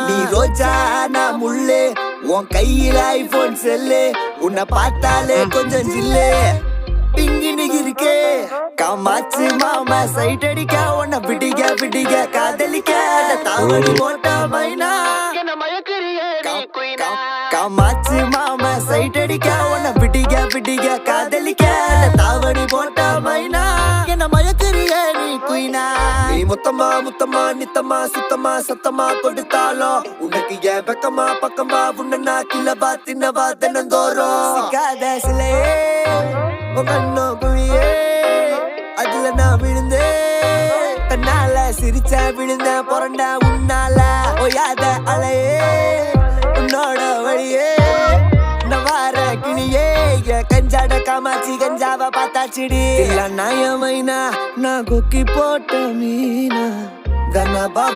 நீ ரோஜா நான் முள்ளு உன் கையில ஐபோன் செல்லு உன்னை பார்த்தாலே கொஞ்சம் ஜில்லு பிங்கினு இருக்கே காமாச்சு மாமா சைட் அடிக்க உன்னை பிடிக்க பிடிக்க காதலிக்க தாவணி போட்ட மைனா காமாச்சு மாமா சைட் அடிக்க உன்னை பிடிக்க பிடிக்க காதலிக்க தாவணி போட்ட மைனா என்ன மயக்கிறிய நீ குயினா நீ முத்தமா முத்தமா நித்தமா சுத்தமா சத்தமா கொடுத்தாலும் உனக்கு ஏன் பக்கமா பக்கமா உன்ன கிளபா தின்னவா தினந்தோறும் சிலே கண்ணோ குழியே அதுல நான் விழுந்தேன் தன்னால சிரிச்சா விழுந்த பொறண்டா உன்னால ஓயாத அலையே உன்னோட வழியே நவார கிளியே கஞ்சாட காமாச்சி கஞ்சாவ பார்த்தாச்சிடி இல்ல நாயமைனா நான் கொக்கி போட்ட மீனா தனபா